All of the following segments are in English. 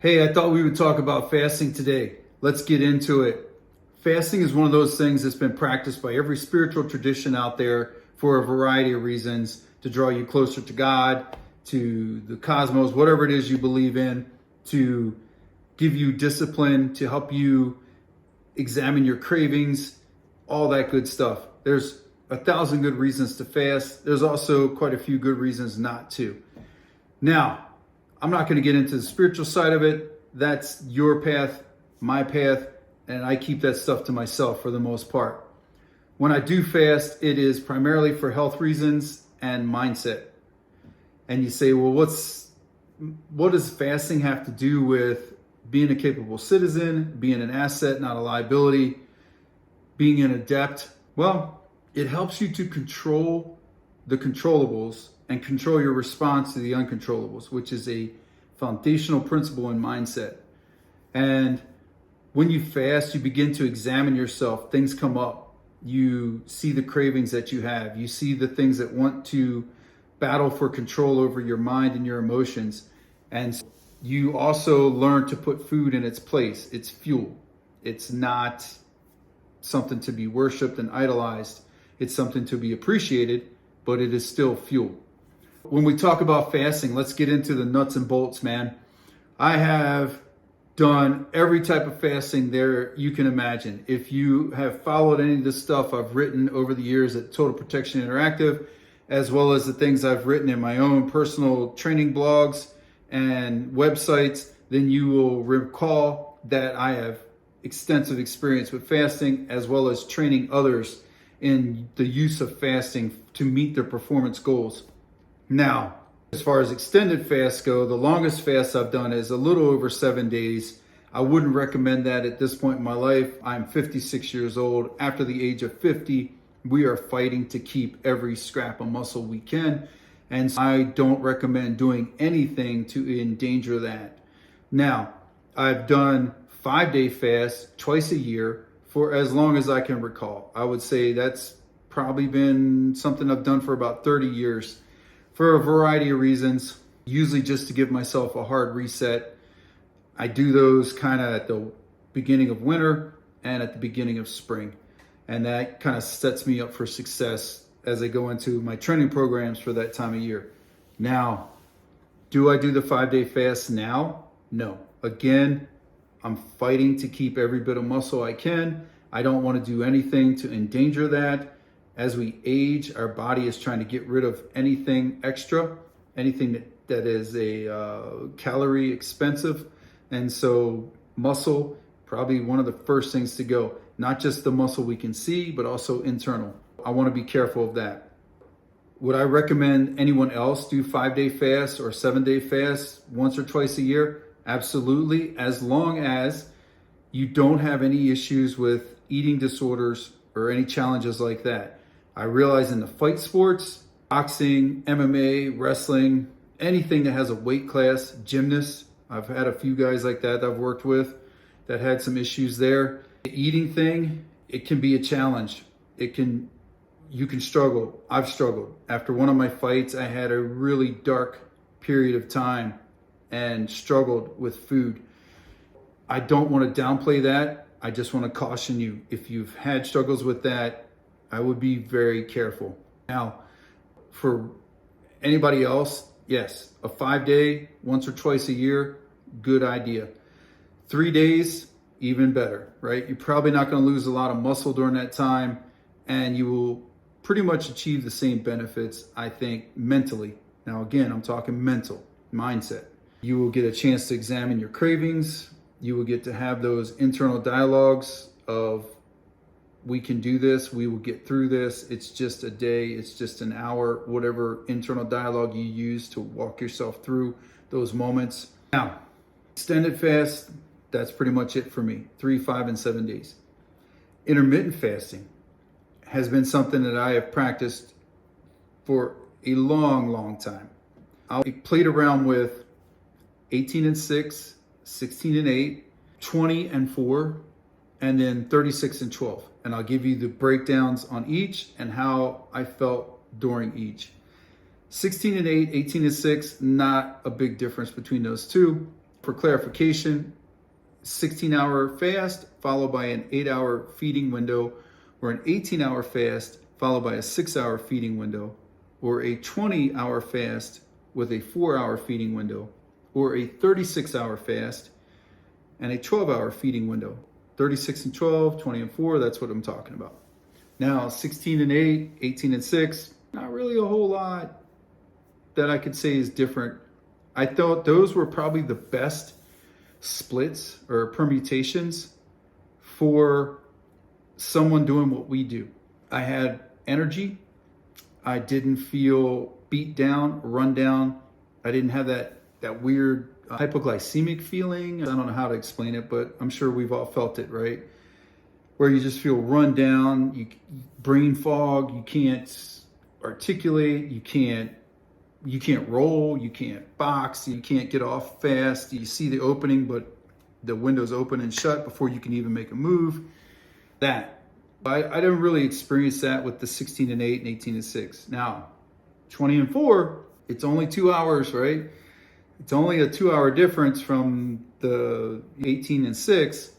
Hey, I thought we would talk about fasting today. Let's get into it. Fasting is one of those things that's been practiced by every spiritual tradition out there for a variety of reasons to draw you closer to God, to the cosmos, whatever it is you believe in, to give you discipline, to help you examine your cravings, all that good stuff. There's 1,000 good reasons to fast. There's also quite a few good reasons not to. Now, I'm not going to get into the spiritual side of it. That's your path, my path, and I keep that stuff to myself for the most part. When I do fast, it is primarily for health reasons and mindset. And you say, well, what does fasting have to do with being a capable citizen, being an asset, not a liability, being an adept? Well, it helps you to control the controllables and control your response to the uncontrollables, which is a foundational principle in mindset. And when you fast, you begin to examine yourself. Things come up. You see the cravings that you have. You see the things that want to battle for control over your mind and your emotions. And you also learn to put food in its place. It's fuel. It's not something to be worshiped and idolized. It's something to be appreciated, but it is still fuel. When we talk about fasting, let's get into the nuts and bolts, man. I have done every type of fasting there you can imagine. If you have followed any of the stuff I've written over the years at Total Protection Interactive, as well as the things I've written in my own personal training blogs and websites, then you will recall that I have extensive experience with fasting, as well as training others in the use of fasting to meet their performance goals. Now, as far as extended fasts go, the longest fast I've done is a little over 7 days. I wouldn't recommend that at this point in my life. I'm 56 years old. After the age of 50, we are fighting to keep every scrap of muscle we can. And I don't recommend doing anything to endanger that. Now, I've done 5-day fasts twice a year for as long as I can recall. I would say that's probably been something I've done for about 30 years. For a variety of reasons, usually just to give myself a hard reset. I do those kind of at the beginning of winter and at the beginning of spring. And that kind of sets me up for success as I go into my training programs for that time of year. Now, do I do the 5-day fast now? No. Again, I'm fighting to keep every bit of muscle I can. I don't want to do anything to endanger that. As we age, our body is trying to get rid of anything extra, anything that is a calorie expensive. And so muscle, probably one of the first things to go, not just the muscle we can see, but also internal. I want to be careful of that. Would I recommend anyone else do 5-day fasts or 7-day fasts once or twice a year? Absolutely, as long as you don't have any issues with eating disorders or any challenges like that. I realize in the fight sports, boxing, MMA, wrestling, anything that has a weight class, gymnasts, I've had a few guys like that I've worked with that had some issues there. The eating thing, it can be a challenge. You can struggle. I've struggled. After one of my fights, I had a really dark period of time and struggled with food. I don't want to downplay that. I just want to caution you. If you've had struggles with that, I would be very careful. Now, for anybody else, yes, a 5-day, once or twice a year, good idea. 3 days, even better, right? You're probably not going to lose a lot of muscle during that time, and you will pretty much achieve the same benefits, I think, mentally. Now, again, I'm talking mental, mindset. You will get a chance to examine your cravings. You will get to have those internal dialogues of, we can do this, we will get through this, it's just a day, it's just an hour, whatever internal dialogue you use to walk yourself through those moments. Now, extended fast, that's pretty much it for me, 3, 5, and 7 days. Intermittent fasting has been something that I have practiced for a long time. I played around with 18 and 6, 16 and 8, 20 and 4, and then 36 and 12. And I'll give you the breakdowns on each and how I felt during each. 16 and 8, 18 and 6, not a big difference between those two. For clarification, 16-hour fast followed by an 8-hour feeding window, or an 18-hour fast followed by a 6-hour feeding window, or a 20-hour fast with a 4-hour feeding window, or a 36-hour fast and a 12-hour feeding window. 36 and 12, 20 and 4, that's what I'm talking about. Now, 16 and 8, 18 and 6, not really a whole lot that I could say is different. I thought those were probably the best splits or permutations for someone doing what we do. I had energy. I didn't feel beat down, run down. I didn't have that weird hypoglycemic feeling. I don't know how to explain it, but I'm sure we've all felt it, right? Where you just feel run down, brain fog, you can't articulate, you can't roll, you can't box, you can't get off fast. You see the opening, but the window's open and shut before you can even make a move. That. I didn't really experience that with the 16 and 8 and 18 and 6. Now, 20 and 4, it's only 2 hours, right? It's only a 2-hour difference from the 18 and 6,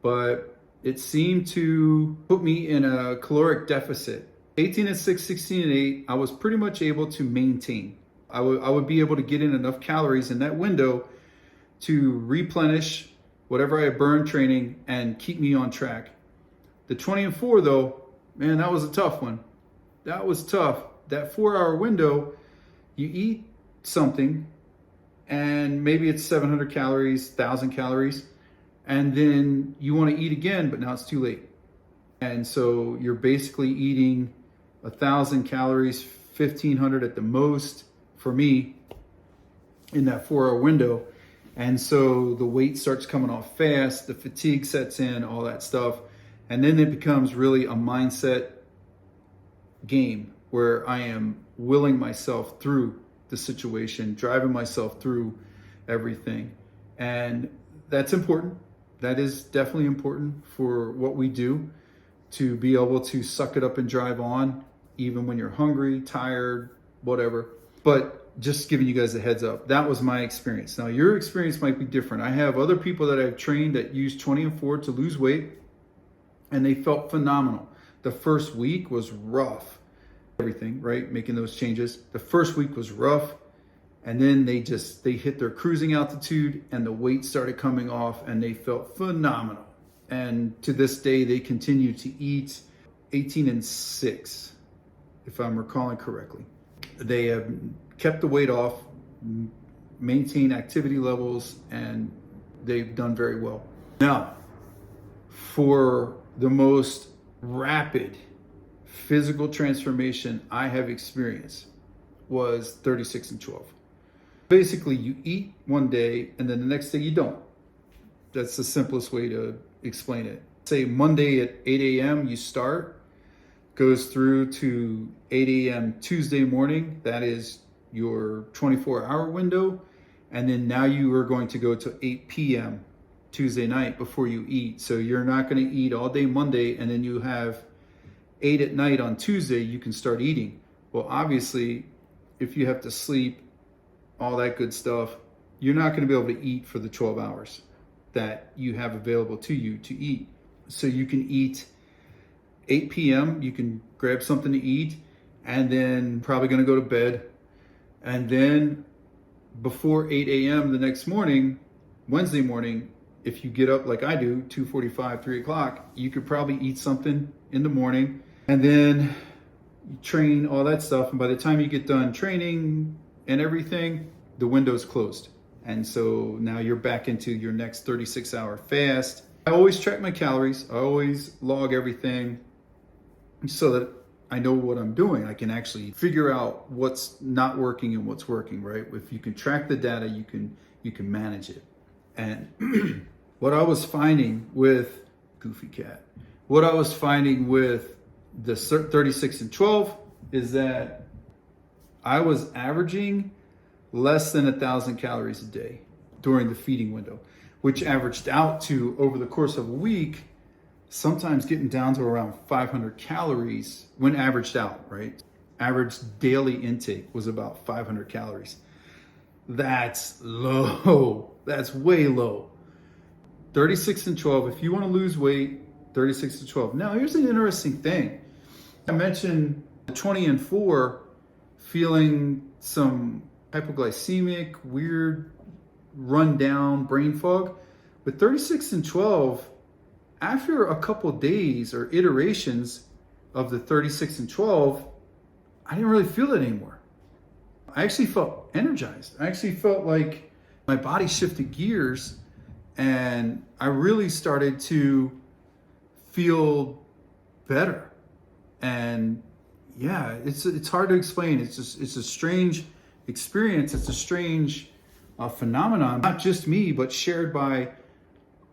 but it seemed to put me in a caloric deficit. 18 and 6, 16 and 8, I was pretty much able to maintain. I would be able to get in enough calories in that window to replenish whatever I had burned training and keep me on track. The 20 and 4 though, man, that was a tough one. That was tough. That 4-hour window, you eat something and maybe it's 700 calories, 1,000 calories, and then you want to eat again, but now it's too late. And so you're basically eating 1,000 calories, 1,500 at the most for me in that 4-hour window. And so the weight starts coming off fast, the fatigue sets in, all that stuff. And then it becomes really a mindset game where I am willing myself through the situation, driving myself through everything. And that's important. That is definitely important for what we do, to be able to suck it up and drive on, even when you're hungry, tired, whatever. But just giving you guys a heads up, that was my experience. Now, your experience might be different. I have other people that I've trained that use 20 and 4 to lose weight, and they felt phenomenal. The first week was rough. Everything, right? Making those changes. The first week was rough, and then they hit their cruising altitude and the weight started coming off and they felt phenomenal. And to this day, they continue to eat 18 and 6, if I'm recalling correctly. They have kept the weight off, maintained activity levels, and they've done very well. Now, for the most rapid physical transformation I have experienced was 36 and 12. Basically, you eat one day and then the next day you don't. That's the simplest way to explain it. Say Monday at 8 a.m. you start, goes through to 8 a.m. Tuesday morning. That is your 24-hour window. And then now you are going to go to 8 p.m. Tuesday night before you eat. So you're not going to eat all day Monday, and then you have 8 at night on Tuesday, you can start eating. Well, obviously, if you have to sleep, all that good stuff, you're not going to be able to eat for the 12 hours that you have available to you to eat. So you can eat 8 p.m., you can grab something to eat, and then probably going to go to bed. And then before 8 a.m. the next morning, Wednesday morning, if you get up like I do, 2:45, 3 o'clock, you could probably eat something in the morning, and then you train, all that stuff. And by the time you get done training and everything, the window's closed. And so now you're back into your next 36-hour fast. I always track my calories. I always log everything so that I know what I'm doing. I can actually figure out what's not working and what's working, right? If you can track the data, you can manage it. And what I was finding with Goofy Cat, what I was finding with the 36 and 12 is that I was averaging less than 1,000 calories a day during the feeding window, which averaged out to, over the course of a week, sometimes getting down to around 500 calories when averaged out, right? Average daily intake was about 500 calories. That's low. That's way low. 36 and 12, if you want to lose weight, 36 to 12. Now, here's an interesting thing. I mentioned 20 and 4 feeling some hypoglycemic, weird, run down brain fog. But 36 and 12, after a couple days or iterations of the 36 and 12, I didn't really feel it anymore. I actually felt energized. I actually felt like my body shifted gears and I really started to feel better. And yeah, it's hard to explain. It's a strange experience. It's a strange phenomenon, not just me, but shared by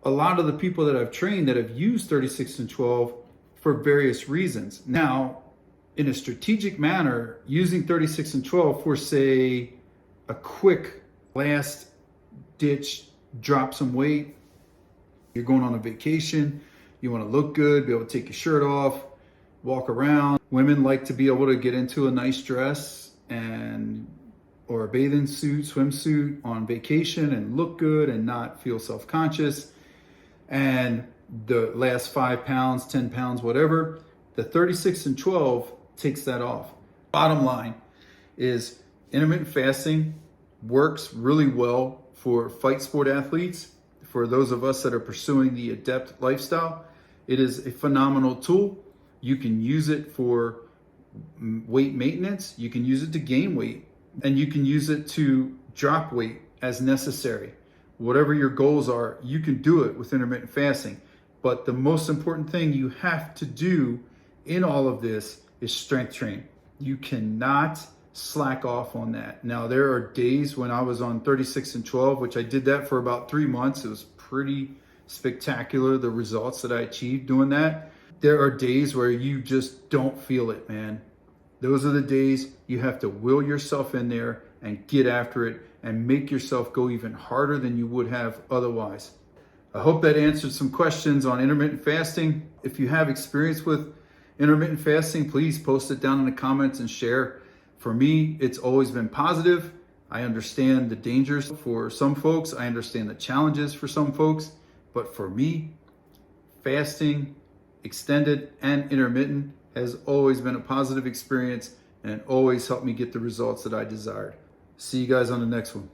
a lot of the people that I've trained that have used 36 and 12 for various reasons. Now, in a strategic manner, using 36 and 12 for, say, a quick last ditch, drop some weight, you're going on a vacation, you want to look good, be able to take your shirt off, walk around. Women like to be able to get into a nice dress or a bathing suit, swimsuit on vacation and look good and not feel self-conscious. And the last 5 pounds, 10 pounds, whatever, the 36 and 12 takes that off. Bottom line is intermittent fasting works really well for fight sport athletes. For those of us that are pursuing the adept lifestyle, it is a phenomenal tool. You can use it for weight maintenance. You can use it to gain weight, and you can use it to drop weight as necessary. Whatever your goals are, you can do it with intermittent fasting. But the most important thing you have to do in all of this is strength train. You cannot slack off on that. Now, there are days when I was on 36 and 12, which I did that for about 3 months. It was pretty spectacular, the results that I achieved doing that. There are days where you just don't feel it, man. Those are the days you have to will yourself in there and get after it and make yourself go even harder than you would have otherwise. I hope that answered some questions on intermittent fasting. If you have experience with intermittent fasting, please post it down in the comments and share. For me, it's always been positive. I understand the dangers for some folks. I understand the challenges for some folks. But for me, fasting, extended and intermittent, has always been a positive experience and always helped me get the results that I desired. See you guys on the next one.